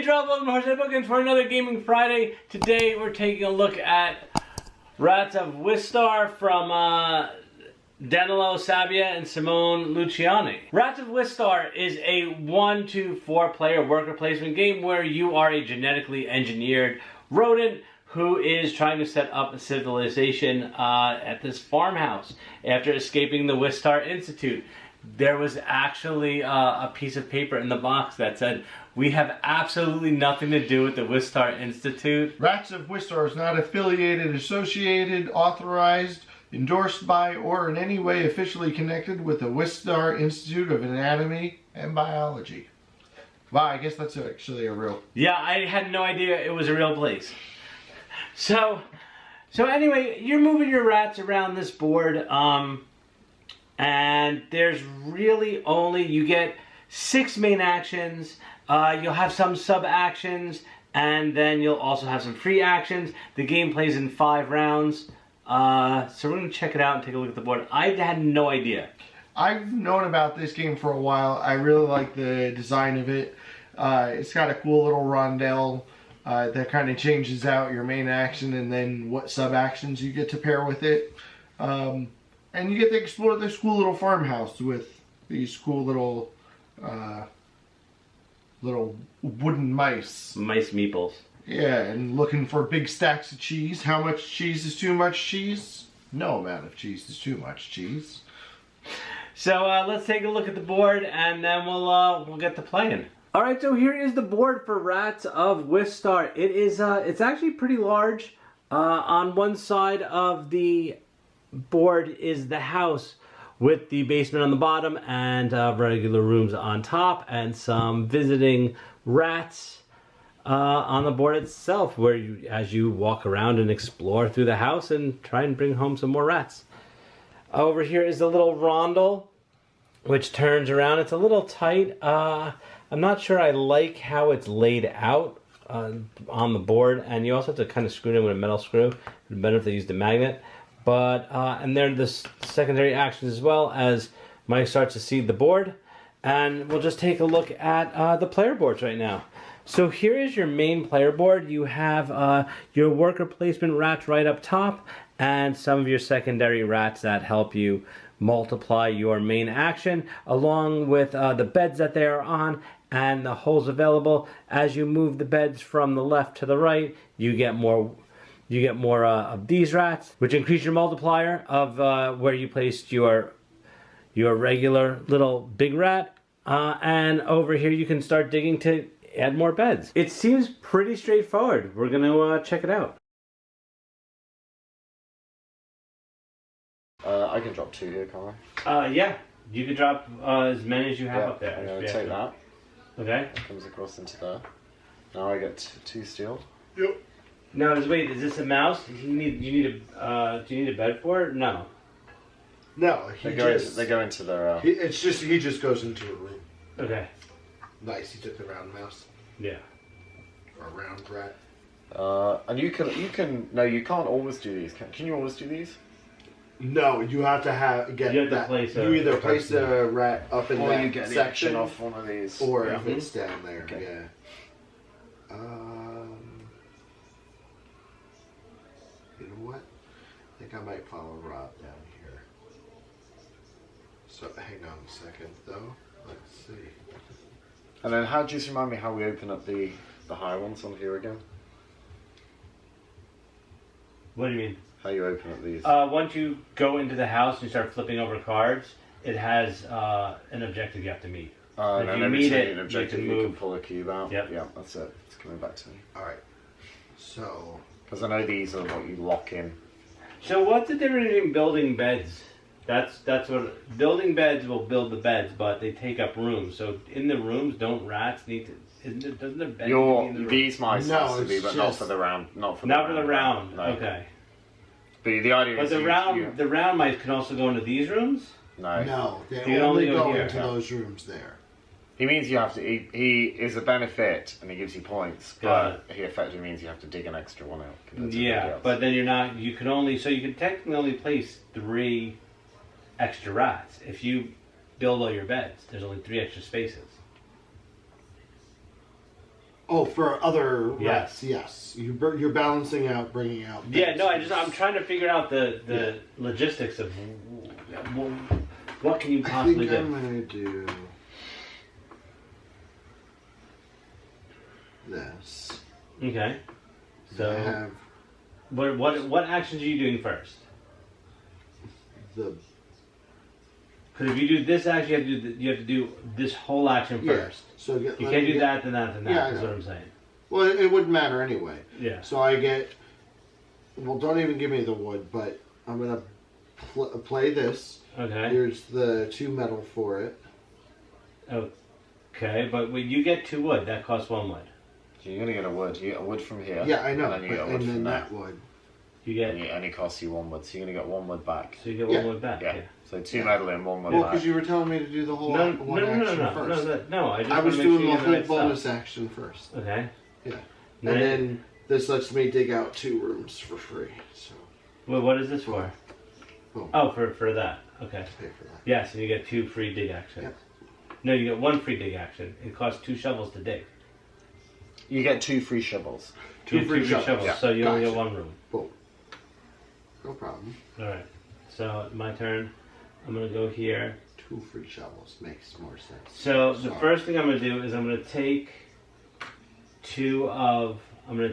Drop, welcome to Horsehead Bookends for another Gaming Friday. Today we're taking a look at Rats of Wistar from Danilo Sabbia and Simone Luciani. Rats of Wistar is a 1 to 4 player worker placement game where you are a genetically engineered rodent who is trying to set up a civilization at this farmhouse after escaping the Wistar Institute. There was actually a piece of paper in the box that said, "We have absolutely nothing to do with the Wistar Institute." Rats of Wistar is not affiliated, associated, authorized, endorsed by, or in any way officially connected with the Wistar Institute of Anatomy and Biology. Wow, I guess that's actually a real... Yeah, I had no idea it was a real place. So anyway, you're moving your rats around this board, and there's really only, you get 6 main actions. You'll have some sub-actions, and then you'll also have some free actions. The game plays in 5 rounds. So we're going to check it out and take a look at the board. I had no idea. I've known about this game for a while. I really like the design of it. It's got a cool little rondel that kind of changes out your main action and then what sub-actions you get to pair with it. And you get to explore this cool little farmhouse with these cool little wooden mice. Mice meeples. Yeah, and looking for big stacks of cheese. How much cheese is too much cheese? No amount of cheese is too much cheese. So let's take a look at the board, and then we'll get to playing. All right, so here is the board for Rats of Wistar. It is it's actually pretty large. On one side of the board is the house with the basement on the bottom and regular rooms on top, and some visiting rats on the board itself, where you, as you walk around and explore through the house and try and bring home some more rats. Over here is the little rondel, which turns around. It's a little tight. I'm not sure I like how it's laid out on the board, and you also have to kind of screw it in with a metal screw. It would be better if they used a magnet. But and then the secondary actions as well, as Mike starts to seed the board. And we'll just take a look at the player boards right now. So here is your main player board. You have your worker placement rats right up top, and some of your secondary rats that help you multiply your main action, along with the beds that they are on and the holes available. As you move the beds from the left to the right, you get more of these rats, which increase your multiplier of where you placed your regular little big rat. And over here you can start digging to add more beds. It seems pretty straightforward. We're going to check it out. I can drop 2 here, can't I? Yeah, you can drop as many as you have up there. I'm going to take that. Okay. That comes across into there. Now I get 2 steel. Yep. Now, wait, is this a mouse? Do you need a bed for it? No. No, They go into their... he just goes into a room. Okay. Nice, he took the round mouse. Yeah. Or a round rat. And you can... No, you can't always do these. Can you always do these? No, you have to you either place a rat up in that you get section off one of these. or if it's down there. Okay. Yeah. You know what? I think I might follow Rob down here. So hang on a second, though. Let's see. And then just remind me how we open up the higher ones on here again? What do you mean? How you open up these? Once you go into the house and you start flipping over cards, it has an objective you have to meet. And if then you every meet time it, an objective, you you can can move. pull a cube out. Yep. Yeah, that's it. It's coming back to me. Alright. So... Because I know these are what you lock in. So what's the difference between building beds? That's what... Building beds will build the beds, but they take up rooms. So in the rooms, don't rats need to... Doesn't the bed need to be in the room? These mice No, has to be, it's but not just- for the round. Not for the round. No. Okay. But the idea But is the round mice can also go into these rooms? No. No, they You only only go go here. into those rooms there. He means you have to. He is a benefit, and he gives you points. Got But he effectively means you have to dig an extra one out. compared to everybody Yeah, else. but then you're not... You can only... So you can technically only place 3 extra rats. If you build all your beds, there's only 3 extra spaces. Oh, for other Yes. rats, yes. You're balancing out, bringing out. Yeah, no, I'm trying to figure out the logistics of what can you possibly I think do. I'm gonna do this. Okay. So I have what actions are you doing first? the Because if you do this action, you have to do this whole action first. So You can't do that, then that, then that. Yeah, I Is know. what I'm saying. Well, it wouldn't matter anyway. Yeah. So I get. Well, don't even give me the wood, but I'm gonna play this. Okay. Here's the 2 metal for it. Okay, but when you get 2 wood, that costs 1 wood. So you're gonna get a wood. You get a wood from here. Yeah, I know. And then you get a wood And from then there. that wood. You get And it only costs you 1 wood, so you're gonna get 1 wood back. so you get Yeah. 1 wood back. Yeah. Yeah. So 2 metal and 1 wood Well, back. because you were telling me to do the whole No, one no, action no, no, first. no. I just I want was to make sure doing you the get whole right stuff. bonus action first. Okay. Yeah. Then- And then this lets me dig out 2 rooms for free. So Well, what is this for? Boom. Oh, for that. Okay. pay for that. Yes, and you get 2 free dig actions. Yep. No, you get 1 free dig action. It costs 2 shovels to dig. You get 2 free shovels. 2 free shovels. Yeah. So you only get Gotcha. 1 room. Boom. No problem. All right. So my turn. I'm gonna go here. 2 free shovels makes more sense. So the Sorry. first thing I'm gonna do is I'm gonna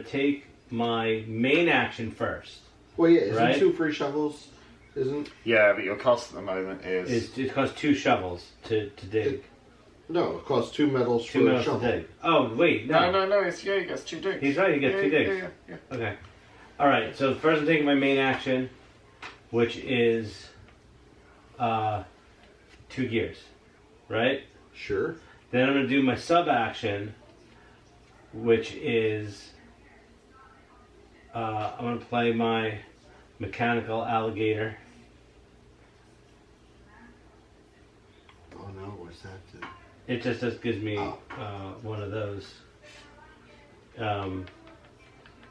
take my main action first. Well, yeah, isn't Right. 2 free shovels? Isn't Yeah, but your cost at the moment is... It costs 2 shovels to dig. no? It costs 2 metals 2 for a metals to shovel. dig. Oh wait, no. No, it's he gets 2 digs. He's right. He gets 2 digs. Yeah. Okay. All right. So first I'm taking my main action, which is 2 gears, right? Sure. Then I'm gonna do my sub action, which is I'm gonna play my mechanical alligator. Oh no, what's that? It just gives me Oh. one of those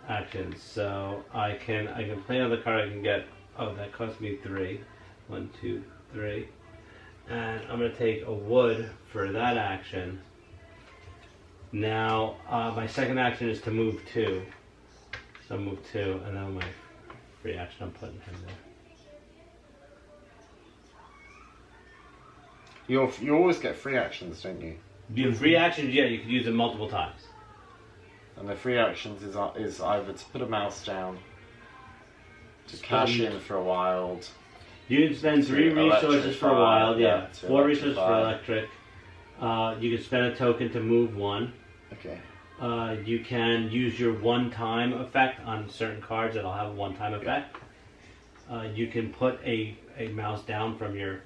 actions. So I can play another card. I can get that costs me 3. 1, 2, 3, and I'm gonna take a wood for that action. Now my second action is to move 2. So I move 2, and then my free action I'm putting him there. You always get free actions, don't you? The free actions, yeah, you can use them multiple times. And the free actions is either to put a mouse down, to cash in for a wild, You can spend 3 resources for a while, yeah. to 4 resources for electrify. electric. You can spend a token to move 1. Okay. You can use your one-time effect on certain cards that'll have a one-time effect. You can put a mouse down from your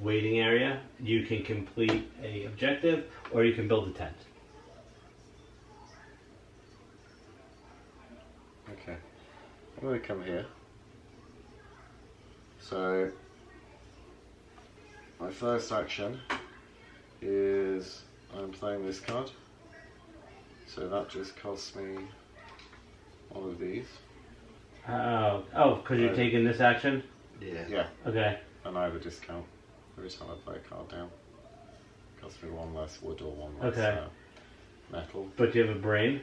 waiting area. You can complete a objective, or you can build a tent. Okay. I'm going to come here. So, my first action is I'm playing this card. So that just costs me one of these. Oh, because you're taking this action? Yeah. Yeah, Okay. and I have a discount every time I play a card down. Costs me 1 less wood or 1 less Okay. metal. But you have a brain?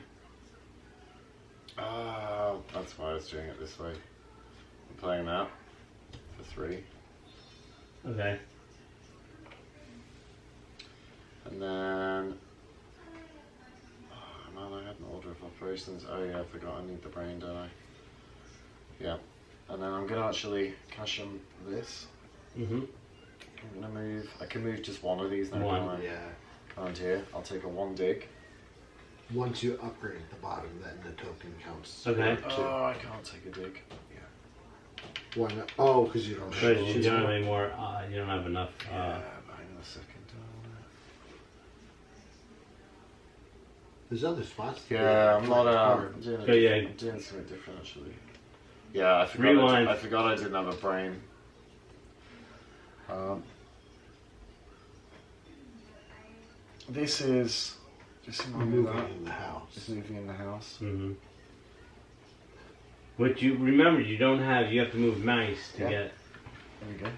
That's why I was doing it this way. I'm playing that for 3. Okay. And then... Oh man, I had an order of operations. Oh yeah, I forgot I need the brain, don't I? Yeah. And then I'm going to actually cash in this. Mm-hmm. I'm going to move... I can move just 1 of these now, One. can't I? Yeah. Around here. I'll take a 1 dig. Once you upgrade at the bottom, then the token counts. Okay. Oh, I can't take a dig. Why not? Oh, because you don't But have you don't have any more, you don't have enough. Yeah, but hang on a second. There's other spots. Yeah, I'm not. I'm doing, So, yeah. I'm doing something different actually. Yeah, I forgot. Rewind. I forgot I didn't have a brain. This is just moving in the house. Just moving in the house. Mm-hmm. But you remember, you don't have. You have to move mice to Yeah. get. There we go.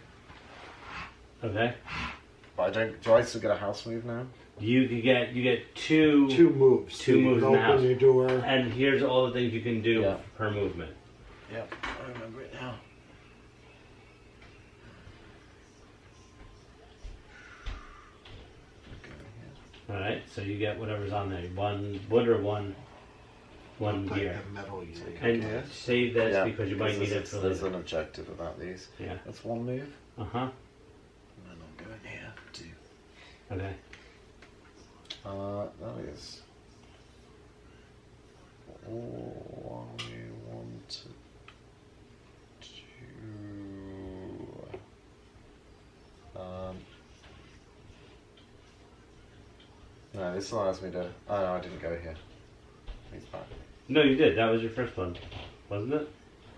Okay. But I don't. Do I still get a house move now? You get two moves. Two moves in the house. Open your door. And here's all the things you can do Yeah. per movement. Yep, I remember it now. All right, so you get whatever's on there. One wood or one Type gear. of metal you take. And Yeah. save this Yeah, because you might need it there's, for there's later. an objective about these. Yeah. That's one move. Uh-huh. And then I'll go in here to... Okay. That is... all I want to do... no, this allows me to... Oh no, I didn't go here. He's back. No, you did. That was your first one, wasn't it?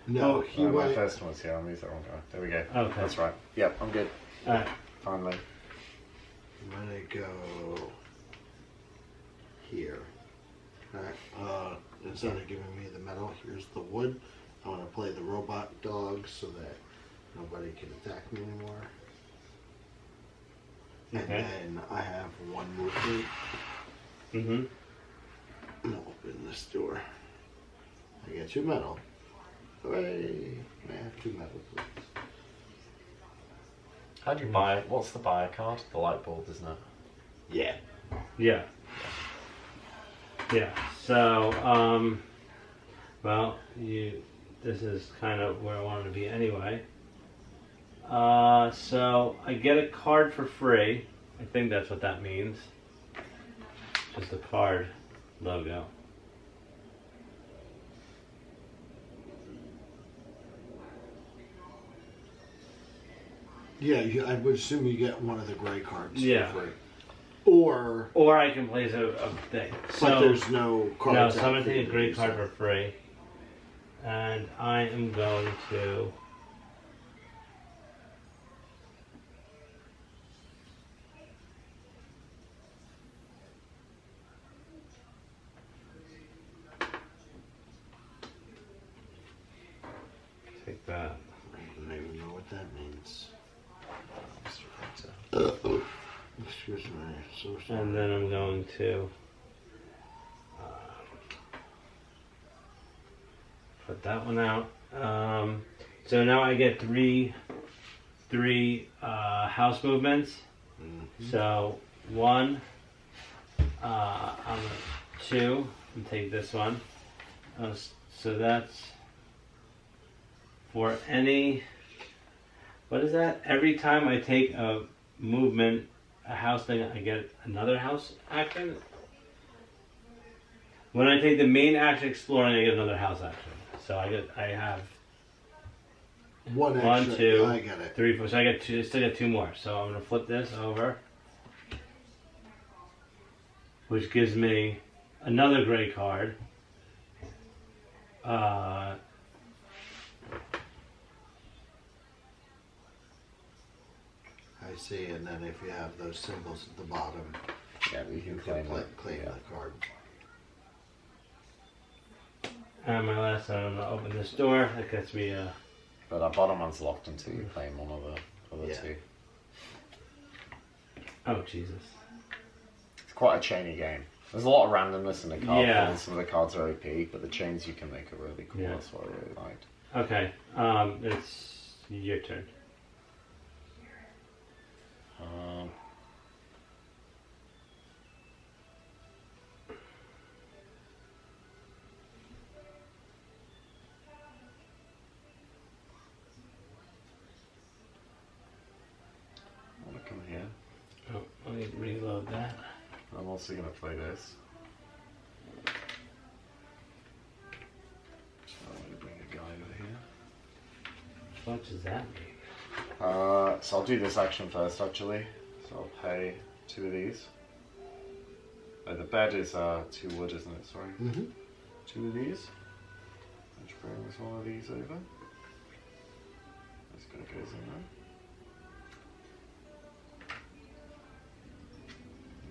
No, Oh, he No, my went. first one was here. I moved that wrong guy. There we go. Okay. That's right. Yep, I'm good. All right. Finally. I'm gonna go here. Alright, instead of giving me the metal, here's the wood. I want to play the robot dog so that nobody can attack me anymore. And Okay. then I have one movement. Mm-hmm. I'm gonna open this door. I get 2 metal. Hooray! I have 2 metal, please. How do you buy... What's the buyer card? The light bulb, isn't it? Yeah. Yeah. Yeah. So, well, this is kind of where I wanted to be anyway. So I get a card for free. I think that's what that means. Just the card logo. Yeah, I would assume you get one of the gray cards Yeah. for free. Or Or I can place a thing. but So, there's no cards. no, out so I'm going for to you take a to great use. card for free. And I am going to... take that. I don't even know what that means. Mr. Victor. Excuse me. So sorry. And then I'm going to put that one out. So now I get three house movements. Mhm. So 1, I'm gonna 2, and take this one. So that's for any. What is that? Every time I take a movement, a house thing, I get another house action. When I take the main action exploring, I get another house action. So I have One 1, extra. 2, I get it. 3, 4. So I get still get 2 more. So I'm gonna flip this over, which gives me another gray card. I see, and then if you have those symbols at the bottom, Yeah, we you can can claim it. claim Yeah. the card. And my last one, I'm gonna open this door. That gets me a. But our bottom one's locked until you claim one of the other Yeah. 2. Oh Jesus! It's quite a chainy game. There's a lot of randomness in the card, Yeah. and some of the cards are OP, but the chains you can make are really cool. Yeah. That's what I really liked. Okay, it's your turn. Um, I want to come here. Oh, let me reload that. I'm also going to play this. So I'm going to bring a guy over here. What does that mean? So I'll do this action first, actually. So I'll pay 2 of these. Oh, the bed is 2 wood, isn't it? Sorry. Mm-hmm. 2 of these. Which brings one of these over. This guy goes in there.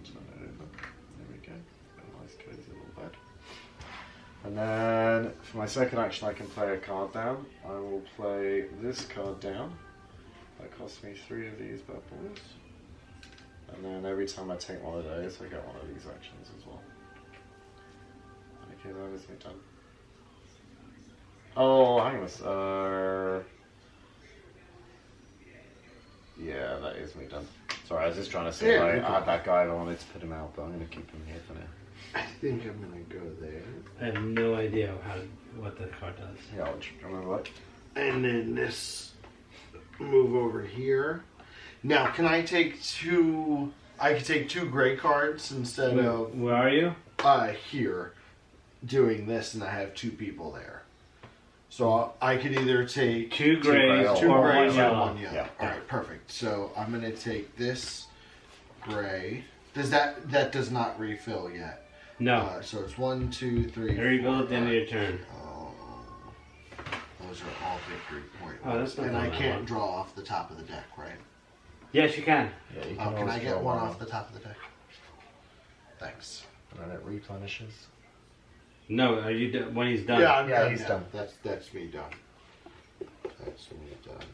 Turn it over. There we go. A nice cozy little bed. And then for my second action, I can play a card down. I will play this card down. That costs me 3 of these bad boys. And then every time I take one of those, I get one of these actions as well. Okay, that is me done. Oh, hang on. Yeah, that is me done. Sorry, I was just trying to say I had that guy, I wanted to put him out, but I'm going to keep him here for now. I think I'm going to go there. I have no idea what the card does. Yeah, I'll remember what. And then this move over here. Now, can I take two? I could take 2 gray cards instead of Where are you? here, doing this, and I have 2 people there. So I could either take 2 grays gray, 2 or grays 1 yellow. or 1 yellow. Yeah. All right, perfect. So I'm gonna take this gray. Does that does not refill yet? No. So it's 1, 2, 3. I rebuild 4, at the end of 5. your turn. Oh, those are all victory point Oh, ones. that's not And I bad. can't draw off the top of the deck, right? Yes, you can. Yeah, you Oh, can I always get draw one off the top of the deck? Thanks. And then it replenishes. No, are you when he's done? Yeah, I'm Yeah, done. he's done. That's me done. That's me done.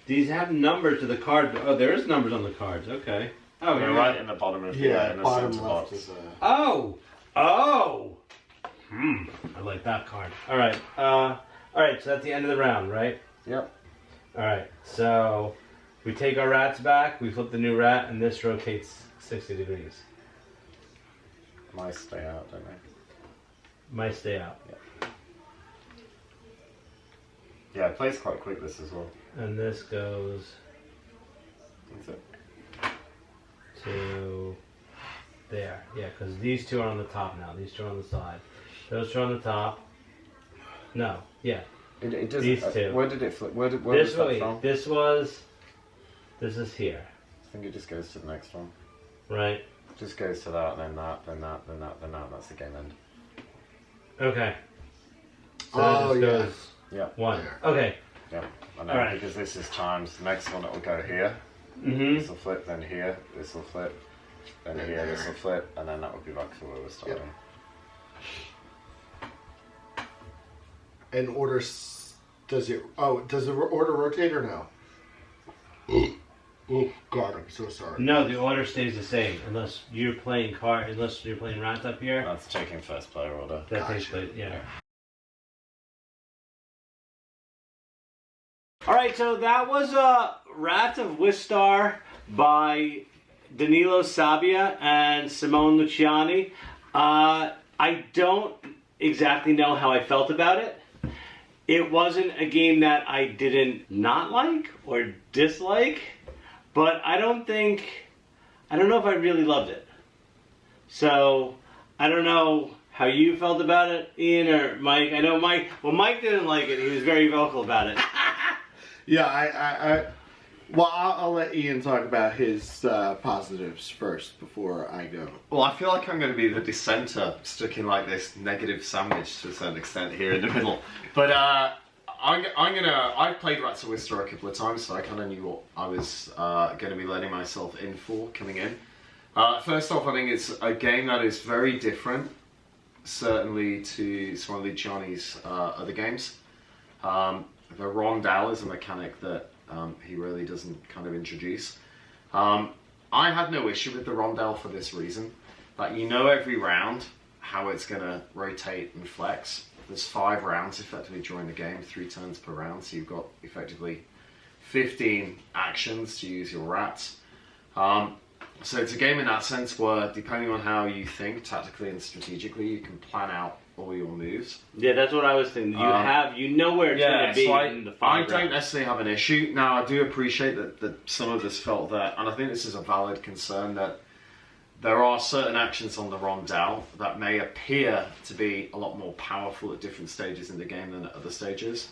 These have numbers to the card. Oh, there is numbers on the cards. Okay. Oh, They're you're right in the bottom of in the bottom center left box. is Oh. Oh. I like that card. All right. All right. So that's the end of the round, right? Yep. All right. So we take our rats back. We flip the new rat, and this rotates 60 degrees. Mice stay out, don't they? Might stay out. Yeah, it plays quite quick this as well. And this goes That's it. to there. Yeah, because these 2 are on the top now. These 2 are on the side. Those 2 are on the top. No. Yeah. It doesn't. These 2. Where did it flip? Where This was that way. from? This is here. I think it just goes to the next one. Right. Just goes to that, then that, then that, then that, then that. That's the game end. Okay. So Oh, that just yeah. goes Yeah. 1. There. Okay. Yeah. And then All right. because this is times, the next one it will go here. Mm-hmm. This will flip, then here. This will flip, then here. This will flip, and then that will be back to where we're starting. And order does it? Oh, does the order rotate or no? Oh God, I'm so sorry. No, the order stays the same unless you're playing rats up here. That's taking first player order. That takes Gotcha. place. Yeah. All right, so that was Rats of Wistar by Danilo Sabia and Simone Luciani. I don't exactly know how I felt about it. It wasn't a game that I didn't not like or dislike, but I don't know if I really loved it. So, I don't know how you felt about it, Ian or Mike. I know Mike didn't like it. He was very vocal about it. Yeah, I'll let Ian talk about his positives first before I go. Well, I feel like I'm going to be the dissenter, stuck in like this negative sandwich to a certain extent here in the middle. But I've played Rats of Wistar a couple of times, so I kind of knew what I was going to be letting myself in for coming in. First off, I think it's a game that is very different, certainly to some of Luciani's other games. The rondelle is a mechanic that he really doesn't kind of introduce. I had no issue with the rondelle for this reason, that you know every round how it's going to rotate and flex. There's 5 rounds effectively during the game, 3 turns per round, so you've got effectively 15 actions to use your rats. So it's a game in that sense where, depending on how you think tactically and strategically, you can plan out all your moves. Yeah, that's what I was thinking. You know where it's going to be so in the I final don't round. necessarily have an issue. Now, I do appreciate that some of us felt that, and I think this is a valid concern, that there are certain actions on the rondelle that may appear to be a lot more powerful at different stages in the game than at other stages.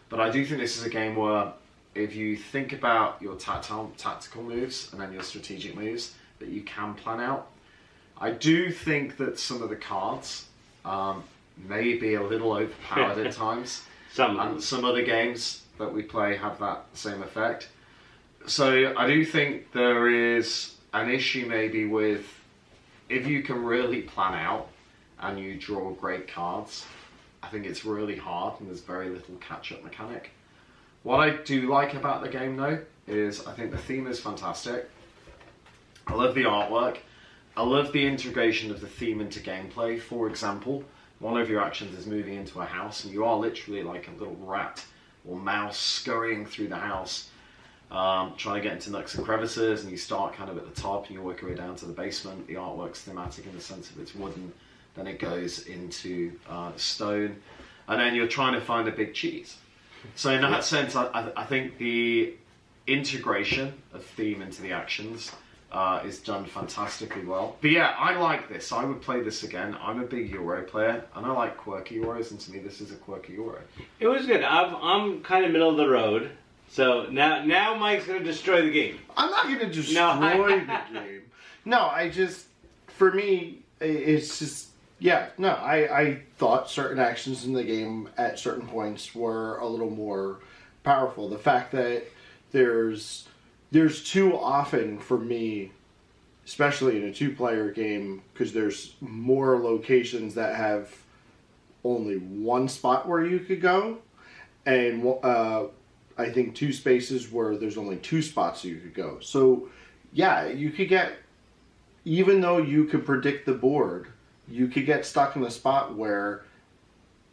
But I do think this is a game where, if you think about your tactical moves and then your strategic moves that you can plan out, I do think that some of the cards may be a little overpowered at times. And some other games that we play have that same effect. So I do think there is an issue maybe with, if you can really plan out and you draw great cards, I think it's really hard and there's very little catch-up mechanic. What I do like about the game, though, is I think the theme is fantastic. I love the artwork. I love the integration of the theme into gameplay. For example, one of your actions is moving into a house, and you are literally like a little rat or mouse scurrying through the house, trying to get into nooks and crevices, and you start kind of at the top and you work your way down to the basement. The artwork's thematic in the sense of it's wooden, then it goes into stone, and then you're trying to find a big cheese. So in that sense, I think the integration of theme into the actions is done fantastically well. But yeah, I like this. I would play this again. I'm a big Euro player, and I like quirky Euros, and to me this is a quirky Euro. It was good. I'm kind of middle of the road. So now Mike's going to destroy the game. I'm not going to destroy the game. No, for me, it's just, I thought certain actions in the game at certain points were a little more powerful. The fact that there's too often for me, especially in a two-player game, because there's more locations that have only one spot where you could go, and I think 2 spaces where there's only 2 spots you could go. So yeah, you could get, even though you could predict the board, you could get stuck in a spot where,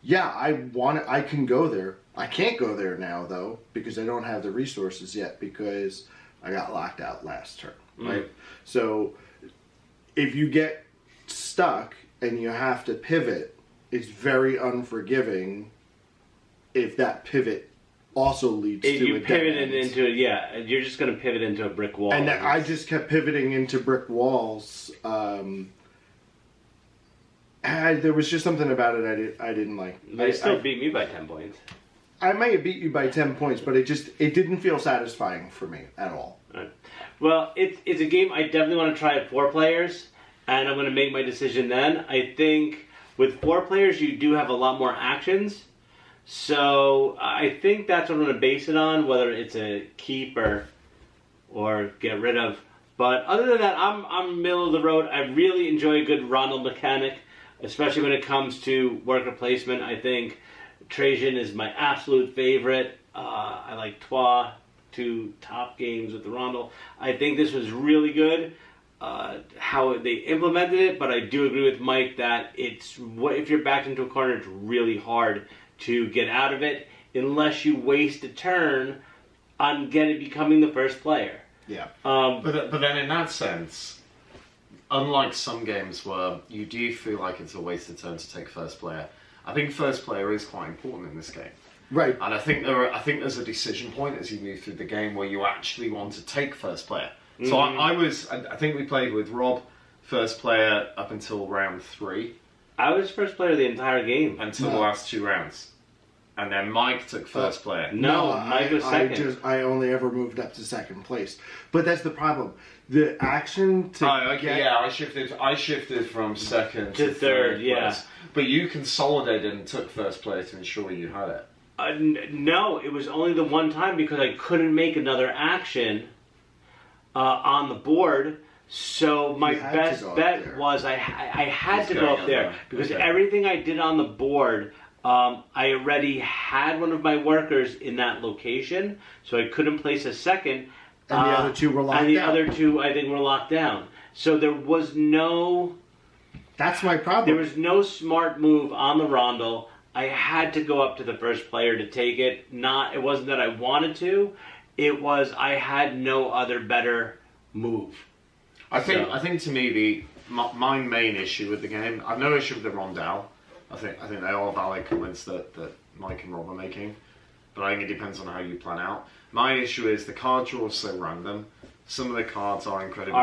I can go there. I can't go there now though, because I don't have the resources yet, because I got locked out last turn, right? So if you get stuck and you have to pivot, it's very unforgiving if that pivot also leads to you a pivoted into you're just going to pivot into a brick wall. And I just kept pivoting into brick walls. There was just something about it I didn't like. They still beat me by 10 points. I may have beat you by 10 points, but it didn't feel satisfying for me at all. Right. Well, it's a game I definitely want to try at 4 players, and I'm going to make my decision then. I think with 4 players, you do have a lot more actions. So I think that's what I'm going to base it on, whether it's a keep or get rid of. But other than that, I'm middle of the road. I really enjoy a good rondel mechanic, especially when it comes to worker placement. I think Trajan is my absolute favorite. I like Trois, 2 top games with the rondel. I think this was really good, how they implemented it, but I do agree with Mike that if you're backed into a corner, it's really hard to get out of it unless you waste a turn on becoming the first player. Yeah. But then in that sense, unlike some games where you do feel like it's a wasted turn to take first player, I think first player is quite important in this game. Right. And I think there's a decision point as you move through the game where you actually want to take first player. Mm-hmm. So I think we played with Rob first player up until round 3. I was first player the entire game. Until the last 2 rounds. And then Mike took first player. No, Mike was second. I only ever moved up to second place. But that's the problem. The action to I shifted from second to third, yeah. But you consolidated and took first player to ensure you had it. No, it was only the one time because I couldn't make another action on the board. So my best bet was I had to go up there because everything I did on the board, I already had one of my workers in that location, so I couldn't place a second. And the other 2 were locked down. And the other 2, I think, were locked down. So there was no... That's my problem. There was no smart move on the rondel. I had to go up to the first player to take it. It wasn't that I wanted to. It was I had no other better move. I think to me my main issue with the game, I've no issue with the rondel. I think they are valid comments that Mike and Rob are making, but I think it depends on how you plan out. My issue is the card draw is so random. Some of the cards are incredibly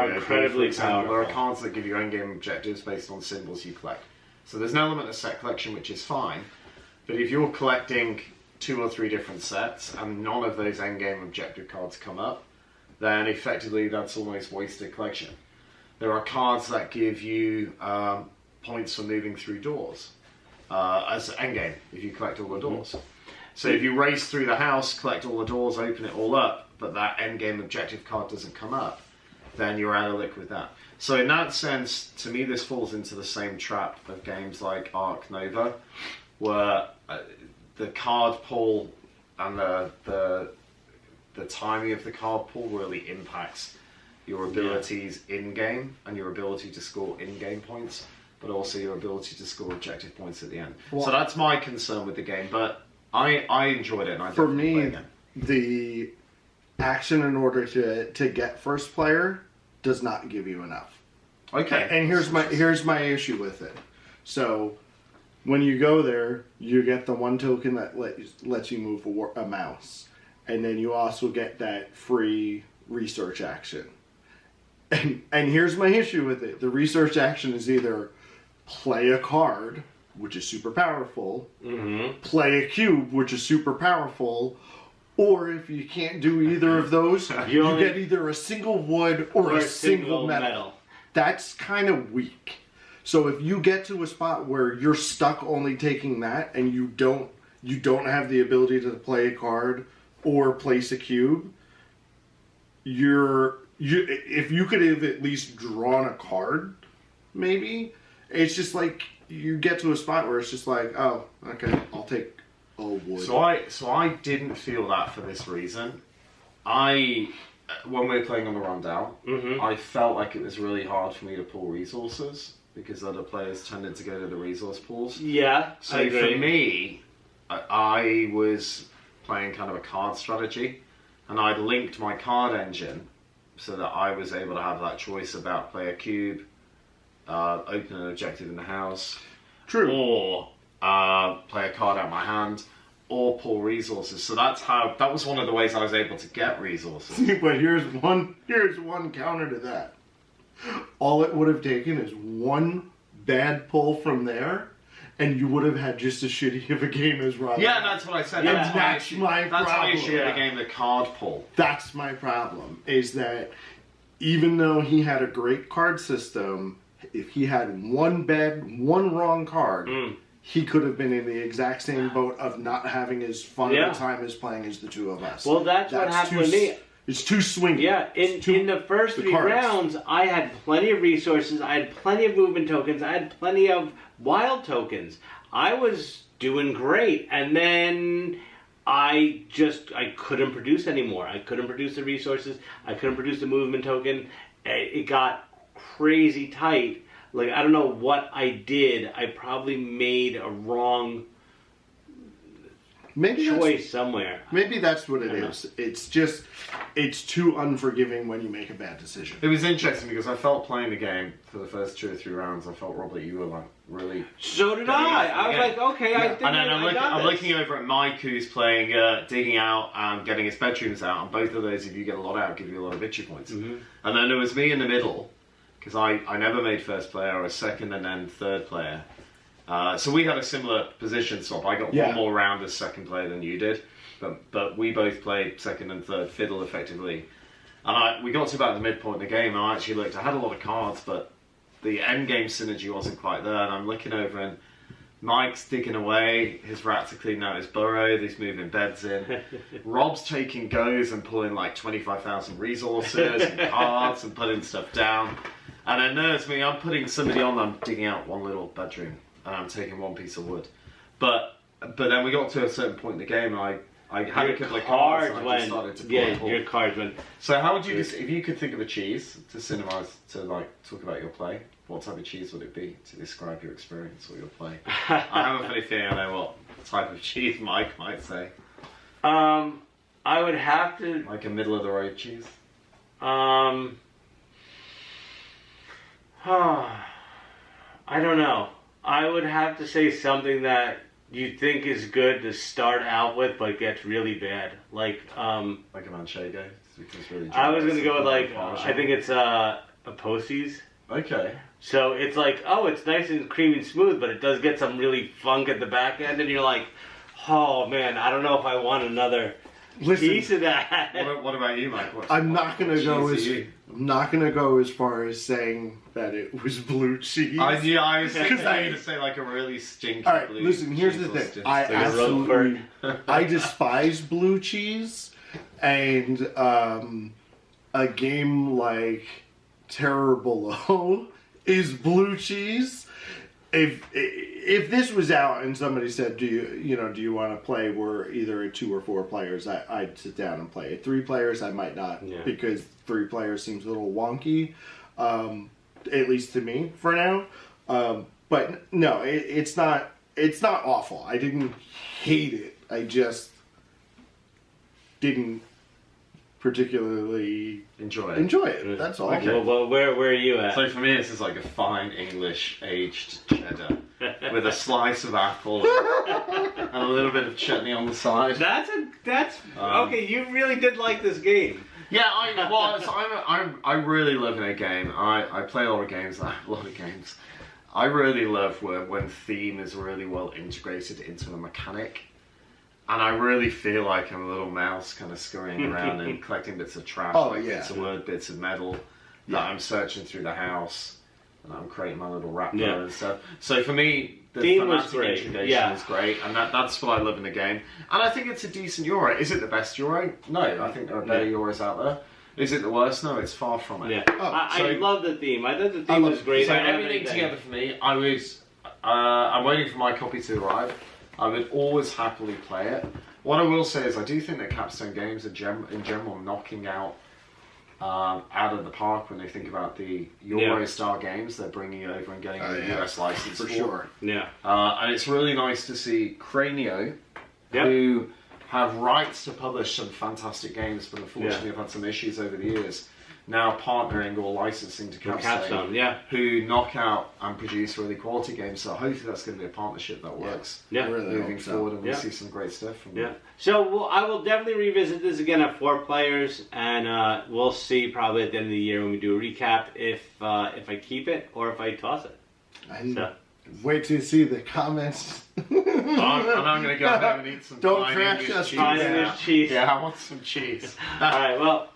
powerful. There are cards that give you endgame objectives based on symbols you collect. So there's an element of set collection which is fine, but if you're collecting 2 or 3 different sets and none of those endgame objective cards come up, then effectively that's almost wasted collection. There are cards that give you points for moving through doors as endgame if you collect all the doors. So if you race through the house, collect all the doors, open it all up, but that endgame objective card doesn't come up, then you're out of luck with that. So in that sense, to me this falls into the same trap of games like Ark Nova, where the card pull and the timing of the card pool really impacts your abilities in-game and your ability to score in-game points, but also your ability to score objective points at the end. So that's my concern with the game, but I enjoyed it, and I For definitely play me, again. the action in order to get first player does not give you enough. Okay. And here's my issue with it. So when you go there, you get the one token that lets you move a mouse, and then you also get that free research action. And here's my issue with it: the research action is either play a card, which is super powerful, play a cube, which is super powerful, or if you can't do either of those, you get either a single wood or a single metal. That's kind of weak. So if you get to a spot where you're stuck only taking that, and you don't have the ability to play a card or place a cube, if you could have at least drawn a card, maybe, it's just like you get to a spot where it's just like, oh, okay, I'll take a wood. So I didn't feel that for this reason. When we were playing on the rundown, I felt like it was really hard for me to pull resources because other players tended to go to the resource pools. Yeah, So I agree. for me, I was playing kind of a card strategy, and I'd linked my card engine so that I was able to have that choice about play a cube, open an objective in the house, or play a card out of my hand, or pull resources. So that was one of the ways I was able to get resources. But here's one counter to that. All it would have taken is one bad pull from there, and you would have had just as shitty of a game as Rob. Yeah, that's what I said. Yeah. That's my problem. issue with the game, the card pull. That's my problem, is that even though he had a great card system, if he had one wrong card, he could have been in the exact same boat of not having as fun of a time as playing as the two of us. Well, that's what happened with me. It's too swingy. Yeah, in the first three rounds, I had plenty of resources, I had plenty of movement tokens, I had plenty of wild tokens. I was doing great, and then I couldn't produce anymore. I couldn't produce the resources, I couldn't produce the movement token. It got crazy tight. Like, I don't know what I did. I probably made a wrong choice somewhere. Maybe that's what it is. It's just, it's too unforgiving when you make a bad decision. It was interesting because I felt playing the game for the first 2 or 3 rounds. I felt, Robert, you were like really. So did I. I was like, okay, I think and then I got I'm this. looking over at Mike, who's playing digging out and getting his bedrooms out. And both of those, if you get a lot out, give you a lot of victory points. And then there was me in the middle because I never made first player. I was second and then third player. So we had a similar position swap. I got one more round as second player than you did, but we both played second and third fiddle effectively. And we got to about the midpoint of the game, and I actually looked. I had a lot of cards, but the end game synergy wasn't quite there. And I'm looking over, and Mike's digging away. His rats are cleaning out his burrow. He's moving beds in. Rob's taking goes and pulling like 25,000 resources and cards and putting stuff down. And then there's me. I'm putting somebody on. I'm digging out one little bedroom. And I'm taking one piece of wood. But then we got to a certain point in the game, and I had a couple of cards, and I just started to pull. Your cards went. So how would you, if you could think of a cheese to cinemise, to like talk about your play, what type of cheese would it be to describe your experience or your play? I have a funny feeling I know what type of cheese Mike might say. I would have to. Like a middle of the road cheese? I don't know. I would have to say something that you think is good to start out with, but gets really bad. Like a manchego? Really I was going to go with I think it's a Posey's. Okay. So it's like, oh, it's nice and creamy and smooth, but it does get some really funk at the back end, and you're like, oh man, I don't know if I want another piece of that. What about you, Mike? I'm not gonna go as far as saying that it was blue cheese. I was thinking to say like a really stinky. All right, listen. Here's the thing. I despise blue cheese, and a game like Terror Below is blue cheese, if this was out and somebody said, do you want to play where either 2 or 4 players, I'd sit down and play it. 3 players I might not, because 3 players seems a little wonky, at least to me for now. But no, it's not awful. I didn't hate it. I just didn't particularly enjoy it. That's all. Okay. Well, where are you at? So for me, this is like a fine English aged cheddar with a slice of apple and a little bit of chutney on the side. That's okay. You really did like this game. Yeah, I really love a game. I play a lot of games. I have a lot of games. I really love when theme is really well integrated into a mechanic. And I really feel like I'm a little mouse kind of scurrying around and collecting bits of trash, bits of wood, bits of metal, that I'm searching through the house, and I'm creating my little raptor and stuff. So for me, the thematic integration is great, and that's what I love in the game. And I think it's a decent Euro. Is it the best Euro? No, I think there are better Euros out there. Is it the worst? No, it's far from it. Yeah. I love the theme. I thought the theme was great. So everything together for me, I'm waiting for my copy to arrive. I would always happily play it. What I will say is I do think that Capstone Games are in general knocking out of the park when they think about the Eurostar games they're bringing over and getting a US license for. Sure. Yeah. And it's really nice to see Cranio, who have rights to publish some fantastic games, but unfortunately have had some issues over the years, now partnering or licensing to Capstone, who knock out and produce really quality games. So hopefully that's going to be a partnership that works moving forward, and we'll see some great stuff from them. So I will definitely revisit this again at 4 players, and we'll see probably at the end of the year when we do a recap if I keep it or if I toss it. Wait to see the comments. And I'm going to go home and eat some English cheese. Yeah, I want some cheese. Alright, well,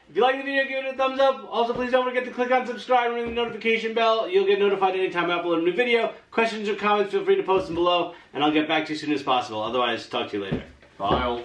if you like the video, give it a thumbs up. Also, please don't forget to click on subscribe and ring the notification bell. You'll get notified anytime I upload a new video. Questions or comments, feel free to post them below, and I'll get back to you as soon as possible. Otherwise, talk to you later. Bye all.